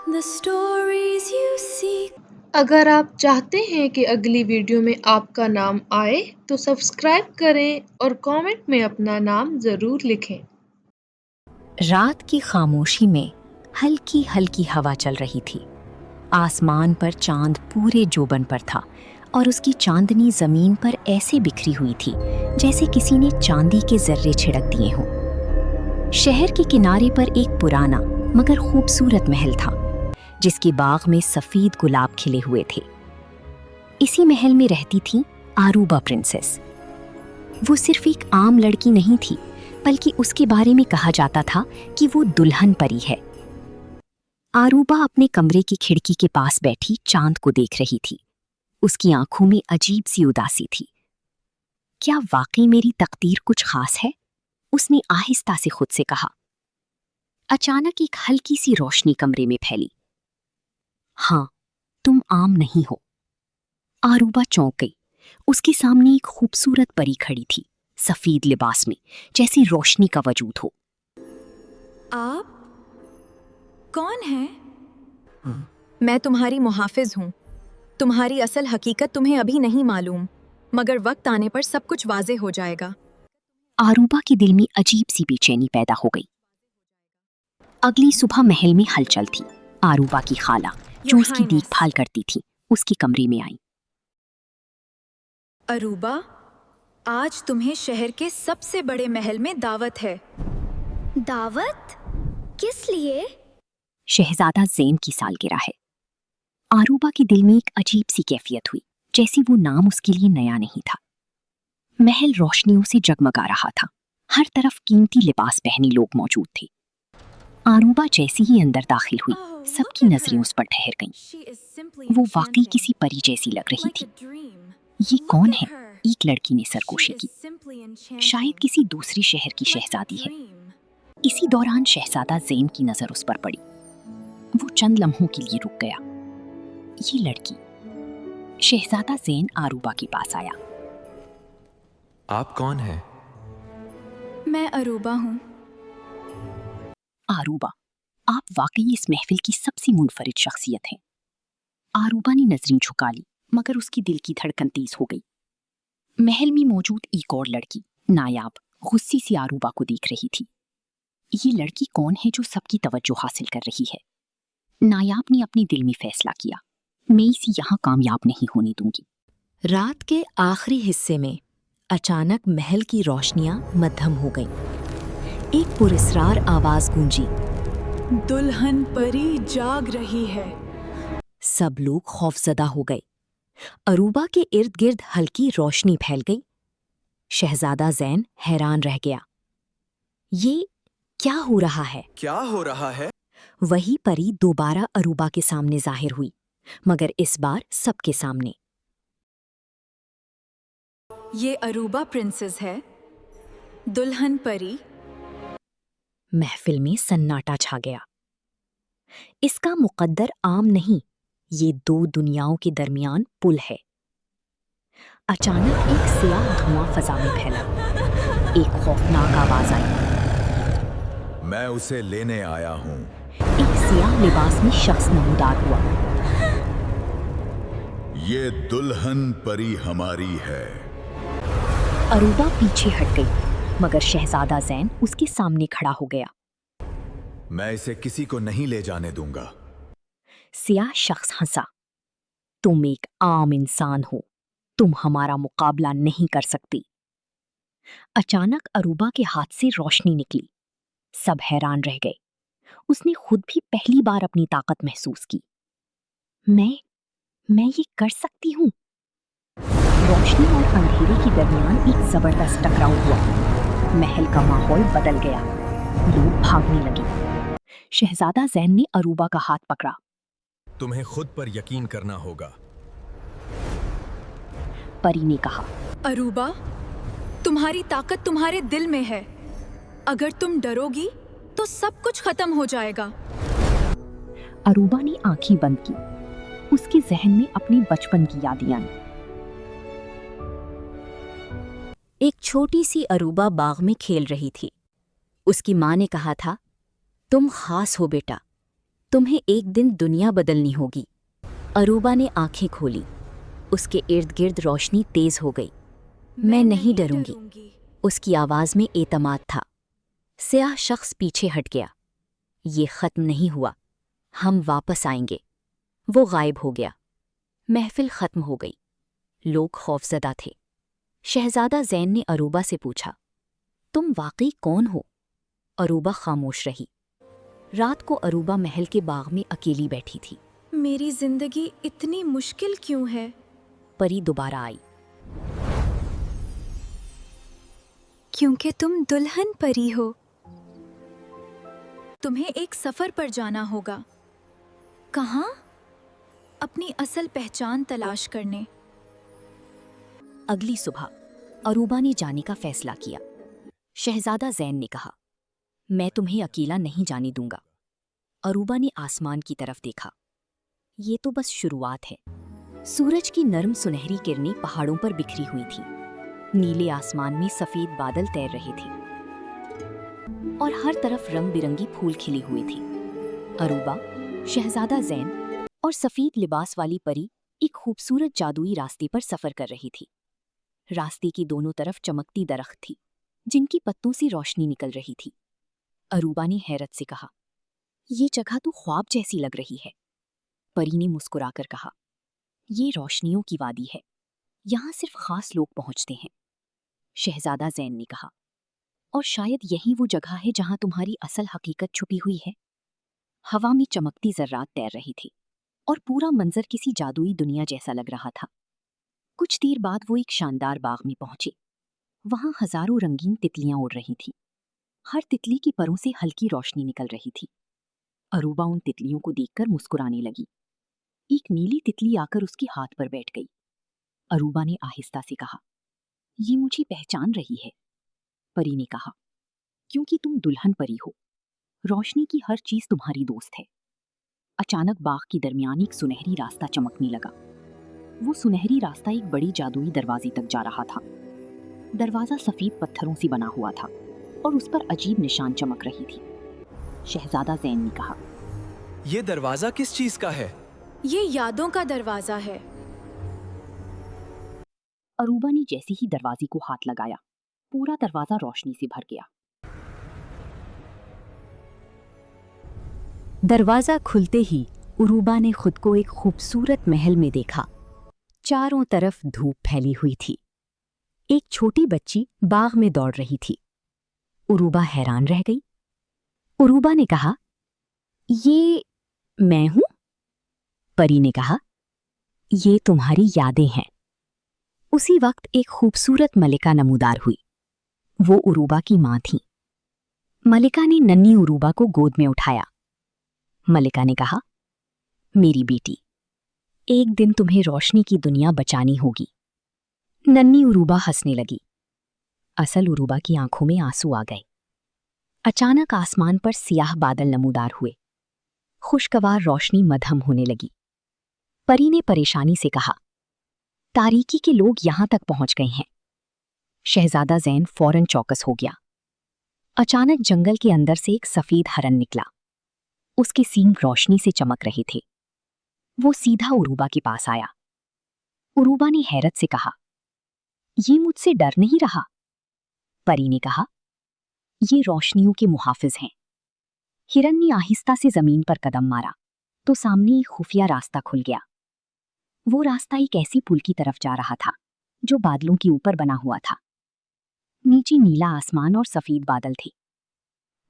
The stories you seek. اگر آپ چاہتے ہیں کہ اگلی ویڈیو میں آپ کا نام آئے تو سبسکرائب کریں اور کامنٹ میں اپنا نام ضرور لکھیں۔ رات کی خاموشی میں ہلکی ہلکی ہوا چل رہی تھی۔ آسمان پر چاند پورے جوبن پر تھا اور اس کی چاندنی زمین پر ایسے بکھری ہوئی تھی جیسے کسی نے چاندی کے ذرے چھڑک دیے ہوں۔ شہر کے کنارے پر ایک پرانا مگر خوبصورت محل تھا جس کے باغ میں سفید گلاب کھلے ہوئے تھے۔ اسی محل میں رہتی تھی آروبا پرنسس۔ وہ صرف ایک عام لڑکی نہیں تھی بلکہ اس کے بارے میں کہا جاتا تھا کہ وہ دلہن پری ہے۔ آروبا اپنے کمرے کی کھڑکی کے پاس بیٹھی چاند کو دیکھ رہی تھی۔ اس کی آنکھوں میں عجیب سی اداسی تھی۔ کیا واقعی میری تقدیر کچھ خاص ہے؟ اس نے آہستہ سے خود سے کہا۔ اچانک ایک ہلکی سی روشنی کمرے میں پھیلی۔ ہاں، تم عام نہیں ہو۔ آروبا چونک گئی۔ اس کے سامنے ایک خوبصورت پری کھڑی تھی، سفید لباس میں، جیسی روشنی کا وجود ہو۔ آپ کون ہیں؟ میں تمہاری محافظ ہوں۔ تمہاری اصل حقیقت تمہیں ابھی نہیں معلوم، مگر وقت آنے پر سب کچھ واضح ہو جائے گا۔ آروبا کے دل میں عجیب سی بے چینی پیدا ہو گئی۔ اگلی صبح محل میں ہلچل تھی۔ آروبا کی خالہ جو اس کی دیکھ بھال کرتی تھی اس کے کمرے میں آئی۔ اروبا، آج تمہیں شہر کے سب سے بڑے محل میں دعوت ہے۔ دعوت؟ کس لیے؟ شہزادہ زین کی سالگرہ ہے۔ آروبا کے دل میں ایک عجیب سی کیفیت ہوئی، جیسے وہ نام اس کے لیے نیا نہیں تھا۔ محل روشنیوں سے جگمگا رہا تھا۔ ہر طرف قیمتی لباس پہنے لوگ موجود تھے۔ آروبا جیسے ہی اندر داخل ہوئی، سب کی نظریں اس پر ٹھہر گئیں۔ وہ واقعی کسی پری جیسی لگ رہی تھی۔ یہ کون ہے؟ ایک لڑکی نے سرگوشی کی۔ شاید کسی دوسری شہر کی شہزادی ہے۔ اسی دوران شہزادہ زین کی نظر اس پر پڑی۔ وہ چند لمحوں کے لیے رک گیا۔ یہ لڑکی۔ شہزادہ زین آروبا کے پاس آیا۔ آپ کون ہیں؟ میں اروبا ہوں۔ آروبا، آپ واقعی اس محفل کی سب سے منفرد شخصیت ہیں۔ آروبا نے نظریں جھکا لی، مگر اس کی دل کی دھڑکن تیز ہو گئی۔ محل میں موجود ایک اور لڑکی، نایاب، غصے سے آروبا کو دیکھ رہی تھی۔ یہ لڑکی کون ہے جو سب کی توجہ حاصل کر رہی ہے؟ نایاب نے اپنے دل میں فیصلہ کیا، میں اسے یہاں کامیاب نہیں ہونے دوں گی۔ رات کے آخری حصے میں اچانک محل کی روشنیاں مدھم ہو گئیں۔ ایک پراسرار آواز گونجی، دلہن پری جاگ رہی ہے۔ سب لوگ خوفزدہ ہو گئے۔ اروبا کے ارد گرد ہلکی روشنی پھیل گئی۔ شہزادہ زین حیران رہ گیا۔ یہ کیا ہو رہا ہے؟ کیا ہو رہا ہے؟ وہی پری دوبارہ اروبا کے سامنے ظاہر ہوئی، مگر اس بار سب کے سامنے۔ یہ اروبا پرنسس ہے، دلہن پری۔ محفل میں سناٹا چھا گیا۔ اس کا مقدر عام نہیں، یہ دو دنیاؤں کے درمیان پل ہے۔ اچانک ایک سیاہ دھواں فضا میں پھیلا۔ ایک خوفناک آواز آئی، میں اسے لینے آیا ہوں۔ ایک سیاہ لباس میں شخص نمودار ہوا۔ یہ دلہن پری ہماری ہے۔ اروبا پیچھے ہٹ گئی، مگر شہزادہ زین اس کے سامنے کھڑا ہو گیا۔ میں اسے کسی کو نہیں لے جانے دوں گا۔ سیاہ شخص ہنسا، تم ایک عام انسان ہو، تم ہمارا مقابلہ نہیں کر سکتی۔ اچانک اروبا کے ہاتھ سے روشنی نکلی۔ سب حیران رہ گئے۔ اس نے خود بھی پہلی بار اپنی طاقت محسوس کی۔ میں یہ کر سکتی ہوں۔ روشنی اور اندھیرے کے درمیان ایک زبردست ٹکراؤ ہوا۔ محل کا ماحول بدل گیا۔ لوگ بھاگنے لگے۔ شہزادہ زین نے اروبا کا ہاتھ پکڑا۔ تمہیں خود پر یقین کرنا ہوگا۔ پری نے کہا، اروبا، تمہاری طاقت تمہارے دل میں ہے۔ اگر تم ڈرو گی تو سب کچھ ختم ہو جائے گا۔ اروبا نے آنکھیں بند کی۔ اس کے ذہن میں اپنے بچپن کی یادیں آئیں۔ ایک چھوٹی سی اروبا باغ میں کھیل رہی تھی۔ اس کی ماں نے کہا تھا، تم خاص ہو بیٹا، तुम्हें एक दिन दुनिया बदलनी होगी। अरूबा ने आंखें खोली। उसके इर्द गिर्द रोशनी तेज हो गई। मैं नहीं डरूंगी। उसकी आवाज में एतमाद था। स्याह शख्स पीछे हट गया। ये खत्म नहीं हुआ, हम वापस आएंगे। वो गायब हो गया। महफिल खत्म हो गई। लोग खौफजदा थे। शहजादा ज़ैन ने अरूबा से पूछा, तुम वाकई कौन हो? अरूबा खामोश रही। रात को अरूबा महल के बाग में अकेली बैठी थी। मेरी जिंदगी इतनी मुश्किल क्यों है? परी दोबारा आई। क्योंकि तुम दुल्हन परी हो। तुम्हें एक सफर पर जाना होगा। कहाँ? अपनी असल पहचान तलाश करने। अगली सुबह अरूबा ने जाने का फैसला किया। शहजादा ज़ैन ने कहा, मैं तुम्हें अकेला नहीं जाने दूंगा। अरूबा ने आसमान की तरफ देखा। ये तो बस शुरुआत है। सूरज की नरम सुनहरी किरणें पहाड़ों पर बिखरी हुई थी। नीले आसमान में सफेद बादल तैर रहे थे और हर तरफ रंग बिरंगी फूल खिली हुई थी। अरूबा, शहजादा ज़ैन और सफेद लिबास वाली परी एक खूबसूरत जादुई रास्ते पर सफर कर रही थी। रास्ते की दोनों तरफ चमकती दरख्त थी, जिनकी पत्तों से रोशनी निकल रही थी। अरूबा ने हैरत से कहा, ये जगह तो ख्वाब जैसी लग रही है। परी ने मुस्कुराकर कहा, ये रोशनियों की वादी है, यहाँ सिर्फ खास लोग पहुंचते हैं। शहजादा ज़ैन ने कहा, और शायद यही वो जगह है जहां तुम्हारी असल हकीकत छुपी हुई है। हवा में चमकती जर्रात तैर रही थी और पूरा मंजर किसी जादुई दुनिया जैसा लग रहा था। कुछ देर बाद वो एक शानदार बाग में पहुंचे। वहां हजारों रंगीन तितलियां उड़ रही थीं। हर तितली की परों से हल्की रोशनी निकल रही थी। अरूबा उन तितलियों को देखकर मुस्कुराने लगी। एक नीली तितली आकर उसके हाथ पर बैठ गई। अरूबा ने आहिस्ता से कहा, ये मुझे पहचान रही है। परी ने कहा, क्योंकि तुम दुल्हन परी हो। रोशनी की हर चीज तुम्हारी दोस्त है। अचानक बाग के दरमियान एक सुनहरी रास्ता चमकने लगा। वो सुनहरी रास्ता एक बड़ी जादुई दरवाजे तक जा रहा था। दरवाजा सफेद पत्थरों से बना हुआ था और उस पर अजीब निशान चमक रही थी। शहजादा ज़ैन ने कहा, ये दरवाजा किस चीज का है? ये यादों का दरवाजा है। अरूबा ने जैसे ही दरवाजे को हाथ लगाया, पूरा दरवाजा रोशनी से भर गया। दरवाजा खुलते ही अरूबा ने खुद को एक खूबसूरत महल में देखा। चारों तरफ धूप फैली हुई थी। एक छोटी बच्ची बाग में दौड़ रही थी। अरूबा हैरान रह गई। अरूबा ने कहा, ये मैं हूं? परी ने कहा, ये तुम्हारी यादें हैं। उसी वक्त एक खूबसूरत मलिका नमूदार हुई। वो अरूबा की मां थी। मलिका ने नन्ही अरूबा को गोद में उठाया। मलिका ने कहा, मेरी बेटी, एक दिन तुम्हें रोशनी की दुनिया बचानी होगी। नन्ही अरूबा हंसने लगी। असल अरूबा की आंखों में आंसू आ गए। अचानक आसमान पर सियाह बादल नमूदार हुए। खुशगवार रोशनी मध्यम होने लगी। परी ने परेशानी से कहा, तारीकी के लोग यहां तक पहुंच गए हैं। शहजादा ज़ैन फौरन चौकस हो गया। अचानक जंगल के अंदर से एक सफेद हरन निकला। उसके सींग रोशनी से चमक रहे थे। वो सीधा अरूबा के पास आया। अरूबा ने हैरत से कहा, ये मुझसे डर नहीं रहा? परी ने कहा, ये रोशनियों के मुहाफिज हैं। हिरन ने आहिस्ता से जमीन पर कदम मारा तो सामने एक खुफिया रास्ता खुल गया। वो रास्ता एक ऐसी पुल की तरफ जा रहा था जो बादलों के ऊपर बना हुआ था। नीचे नीला आसमान और सफेद बादल थे।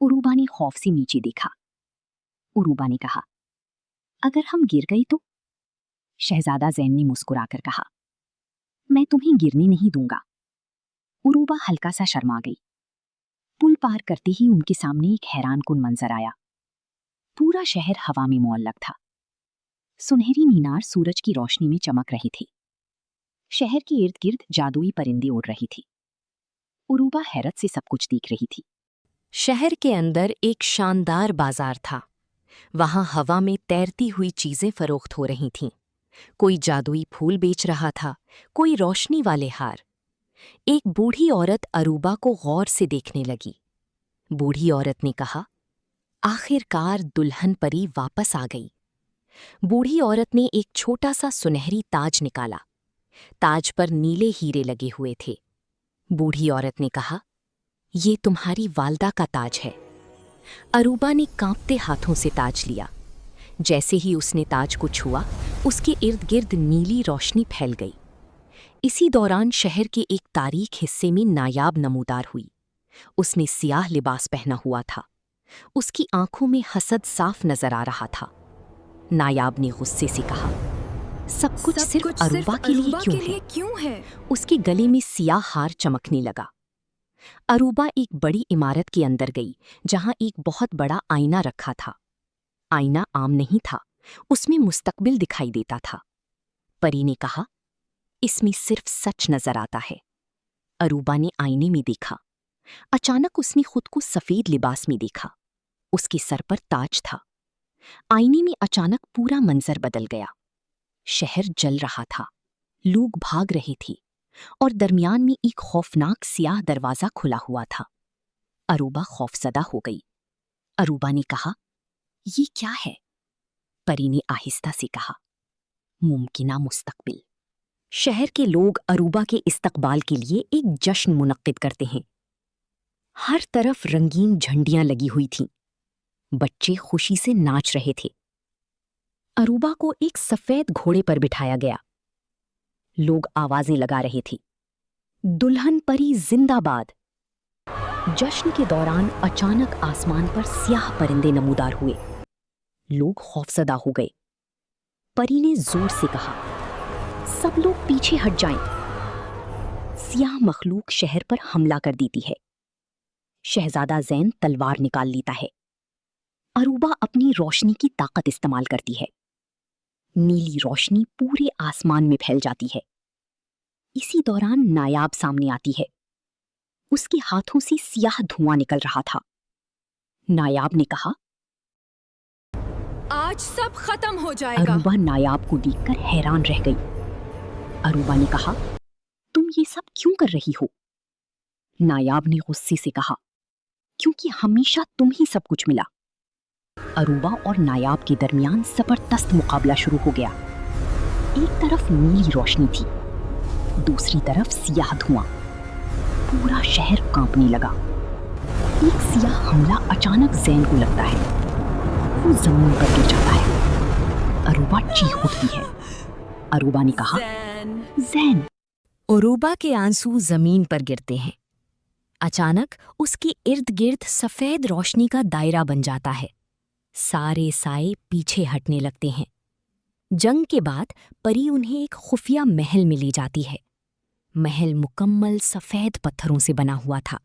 अरूबा ने खौफ से नीचे देखा। अरूबा ने कहा, अगर हम गिर गए तो? शहजादा ज़ैन ने मुस्कुराकर कहा, मैं तुम्हें गिरने नहीं दूंगा। अरूबा हल्का सा शर्मा गई। पुल पार करते ही उनके सामने एक हैरानकुन मंजर आया। पूरा शहर हवा में मौल्लक था। सुनहरी मीनार सूरज की रोशनी में चमक रही थी। शहर के इर्द गिर्द जादुई परिंदे उड़ रही थी। अरूबा हैरत से सब कुछ देख रही थी। शहर के अंदर एक शानदार बाजार था। वहां हवा में तैरती हुई चीजें फरोख्त हो रही थीं। कोई जादुई फूल बेच रहा था, कोई रोशनी वाले हार। एक बूढ़ी औरत अरूबा को गौर से देखने लगी। बूढ़ी औरत ने कहा, आखिरकार दुल्हन परी वापस आ गई। बूढ़ी औरत ने एक छोटा सा सुनहरी ताज निकाला। ताज पर नीले हीरे लगे हुए थे। बूढ़ी औरत ने कहा, ये तुम्हारी वालदा का ताज है। अरूबा ने कांपते हाथों से ताज लिया। जैसे ही उसने ताज को छुआ, उसके इर्द गिर्द नीली रोशनी फैल गई। इसी दौरान शहर के एक तारीक हिस्से में नायाब नमूदार हुई। उसने सियाह लिबास पहना हुआ था। उसकी आंखों में हसद साफ नजर आ रहा था। नायाब ने गुस्से से कहा, सब कुछ सिर्फ अरूबा के लिए क्यों है? उसके गले में सियाह हार चमकने लगा। अरूबा एक बड़ी इमारत के अंदर गई, जहां एक बहुत बड़ा आईना रखा था। आईना आम नहीं था, उसमें मुस्तकबिल दिखाई देता था। परी ने कहा, इसमें सिर्फ सच नजर आता है। अरूबा ने आईने में देखा। अचानक उसने खुद को सफेद लिबास में देखा। उसके सर पर ताज था। आईने में अचानक पूरा मंजर बदल गया। शहर जल रहा था, लोग भाग रहे थे और दरमियान में एक खौफनाक सियाह दरवाजा खुला हुआ था। अरूबा खौफजदा हो गई। अरूबा ने कहा, ये क्या है? परी ने आहिस्ता से कहा, मुमकिना मुस्तकबिल। शहर के लोग अरूबा के इस्तकबाल के लिए एक जश्न मुनक्किद करते हैं। हर तरफ रंगीन झंडियां लगी हुई थीं। बच्चे खुशी से नाच रहे थे। अरूबा को एक सफेद घोड़े पर बिठाया गया। लोग आवाजें लगा रहे थे, दुल्हन परी जिंदाबाद। जश्न के दौरान अचानक आसमान पर स्याह परिंदे नमूदार हुए। लोग खौफजदा हो गए। परी ने जोर से कहा, सब लोग पीछे हट जाएं। स्याह मखलूक शहर पर हमला कर देती है। शहजादा ज़ैन तलवार निकाल लेता है। अरूबा अपनी रोशनी की ताकत इस्तेमाल करती है। नीली रोशनी पूरे आसमान में फैल जाती है। इसी दौरान नायाब सामने आती है। उसके हाथों से सियाह धुआं निकल रहा था। नायाब ने कहा, आज सब खत्म हो जाएगा। अरूबा नायाब को देखकर हैरान रह गई। अरूबा ने कहा, तुम ये सब क्यों कर रही हो? नायाब ने गुस्से से कहा, क्योंकि हमेशा तुम ही सब कुछ मिला। अरूबा और नायाब के दरमियान जबरदस्त मुकाबला शुरू हो गया। एक तरफ नीली रोशनी थी, दूसरी तरफ सियाह धुआं। पूरा शहर कांपने लगा। एक सियाह हमला अचानक ज़ैन को लगता है। वो जमीन पर गिर जाता है। अरूबा चीख उठती है। अरूबा ने कहा, ज़ैन। अरूबा के आंसू जमीन पर गिरते हैं। अचानक उसके इर्द गिर्द सफेद रोशनी का दायरा बन जाता है। सारे साए पीछे हटने लगते हैं। जंग के बाद परी उन्हें एक खुफिया महल में ले जाती है। महल मुकम्मल सफेद पत्थरों से बना हुआ था।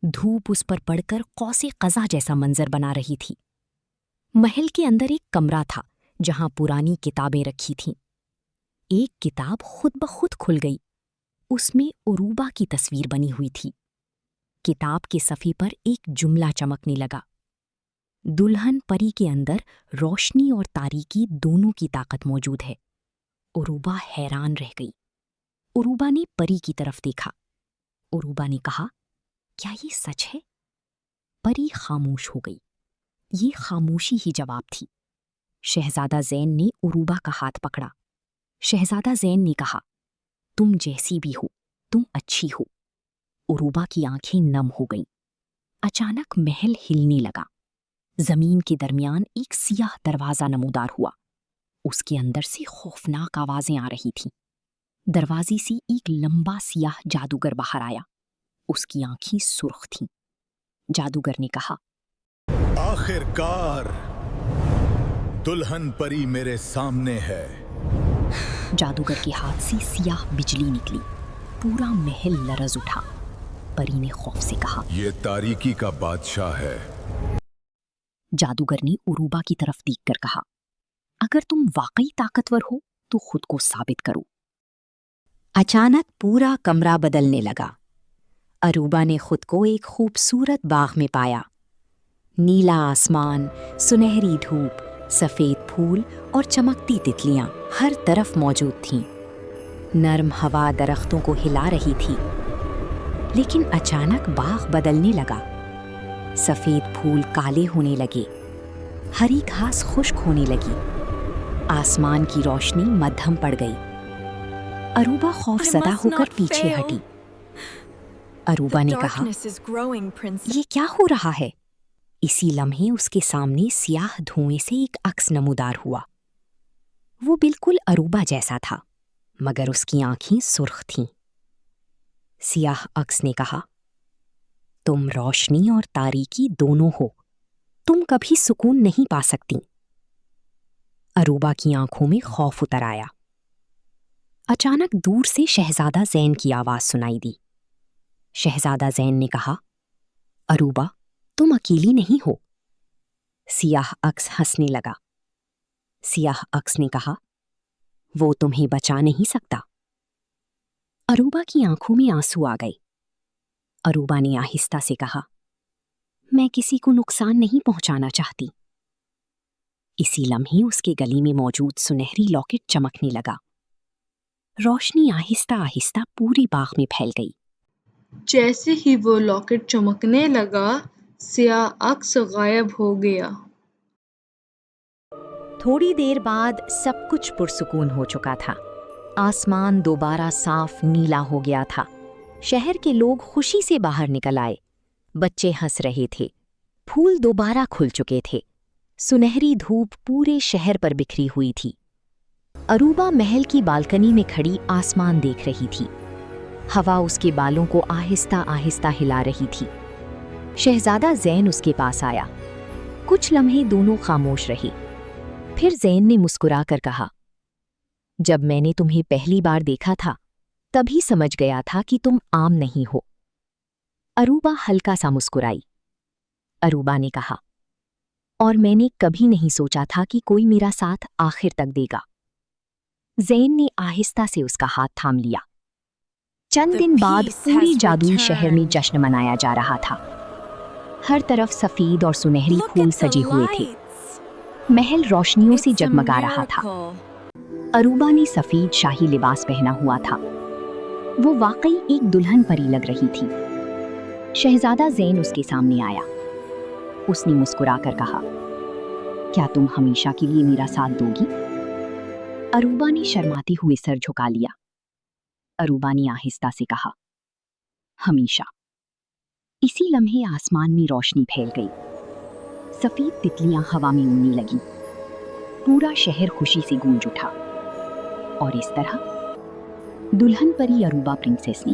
धूप उस पर पड़कर कौसे कज़ा जैसा मंजर बना रही थी। महल के अंदर एक कमरा था जहां पुरानी किताबें रखी थीं। एक किताब खुद ब खुद खुल गई। उसमें अरूबा की तस्वीर बनी हुई थी। किताब के सफ़े पर एक जुमला चमकने लगा, दुल्हन परी के अंदर रोशनी और तारीकी दोनों की ताकत मौजूद है। अरूबा हैरान रह गई। अरूबा ने परी की तरफ देखा। अरूबा ने कहा, क्या ये सच है? परी खामोश हो गई। ये खामोशी ही जवाब थी। शहजादा ज़ैन ने अरूबा का हाथ पकड़ा। शहजादा ज़ैन ने कहा, तुम जैसी भी हो, तुम अच्छी हो। अरूबा की आंखें नम हो गईं। अचानक महल हिलने लगा। जमीन के दरमियान एक सियाह दरवाजा नमूदार हुआ। उसके अंदर से खौफनाक आवाजें आ रही थीं। दरवाजे से एक लंबा सियाह जादूगर बाहर आया। उसकी आंखें सुर्ख थीं। जादूगर ने कहा, आखिरकार दुल्हन परी मेरे सामने है। जादूगर के हाथ से सियाह बिजली निकली। पूरा महल लरज उठा। परी ने खौफ से कहा, ये तारीकी का बादशाह है। जादूगर ने अरूबा की तरफ देखकर कहा, अगर तुम वाकई ताकतवर हो तो खुद को साबित करो। अचानक पूरा कमरा बदलने लगा। अरूबा ने खुद को एक खूबसूरत बाग में पाया। नीला आसमान, सुनहरी धूप, सफेद फूल और चमकती तितलियां हर तरफ मौजूद थीं। नरम हवा दरख्तों को हिला रही थी। लेकिन अचानक बाग बदलने लगा। सफेद फूल काले होने लगे, हरी घास खुश्क होने लगी, आसमान की रोशनी मध्यम पड़ गई। अरूबा खौफजदा I must होकर not पीछे fail. हटी। अरूबा ने कहा, Darkness is growing, princess. ये क्या हो रहा है? इसी लम्हे उसके सामने सियाह धुएं से एक अक्स नमूदार हुआ। वो बिल्कुल अरूबा जैसा था, मगर उसकी आंखें सुर्ख थीं। सियाह अक्स ने कहा, तुम रोशनी और तारीकी दोनों हो, तुम कभी सुकून नहीं पा सकती। अरूबा की आंखों में खौफ उतर आया। अचानक दूर से शहजादा ज़ैन की आवाज सुनाई दी। शहजादा ज़ैन ने कहा, अरूबा, तुम अकेली नहीं हो। सियाह अक्स हंसने लगा। सियाह अक्स ने कहा, वो तुम्हें बचा नहीं सकता। अरूबा की आंखों में आंसू आ गए। अरूबा ने आहिस्ता से कहा, मैं किसी को नुकसान नहीं पहुंचाना चाहती। इसी लम्हे उसके गले में मौजूद सुनहरी लॉकेट चमकने लगा। रोशनी आहिस्ता आहिस्ता पूरी बाग में फैल गई। जैसे ही वो लॉकेट चमकने लगा, सियाह अक्स गायब हो गया। थोड़ी देर बाद सब कुछ पुरसुकून हो चुका था। आसमान दोबारा साफ नीला हो गया था। शहर के लोग खुशी से बाहर निकल आए। बच्चे हंस रहे थे। फूल दोबारा खुल चुके थे। सुनहरी धूप पूरे शहर पर बिखरी हुई थी। अरूबा महल की बालकनी में खड़ी आसमान देख रही थी। हवा उसके बालों को आहिस्ता आहिस्ता हिला रही थी। शहजादा ज़ैन उसके पास आया। कुछ लम्हे दोनों खामोश रहे। फिर ज़ैन ने मुस्कुराकर कहा, जब मैंने तुम्हें पहली बार देखा था, तभी समझ गया था कि तुम आम नहीं हो। अरूबा हल्का सा मुस्कुराई। अरूबा ने कहा, और मैंने कभी नहीं सोचा था कि कोई मेरा साथ आखिर तक देगा। ज़ैन ने आहिस्ता से उसका हाथ थाम लिया। चंद दिन बाद पूरे जादुई शहर में जश्न मनाया जा रहा था। हर तरफ सफेद और सुनहरी Look फूल at the सजे हुए थे। lights. महल रोशनियों से It's a जगमगा रहा था। miracle. अरूबा ने सफेद शाही लिबास पहना हुआ था। वो वाकई एक दुल्हन परी लग रही थी। शहजादा ज़ैन उसके सामने आया। उसने मुस्कुराकर कहा, क्या तुम हमेशा के लिए मेरा साथ दोगी? अरूबा ने शर्माते हुए सर झुका लिया। अरूबा ने आहिस्ता से कहा, हमेशा। इसी लम्हे आसमान में रोशनी फैल गई। सफेद तितलियां हवा में उड़ने लगीं। पूरा शहर खुशी से गूंज उठा। और इस तरह दुल्हन परी अरूबा प्रिंसेस ने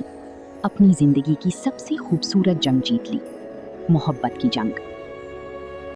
अपनी जिंदगी की सबसे खूबसूरत जंग जीत ली, मोहब्बत की जंग।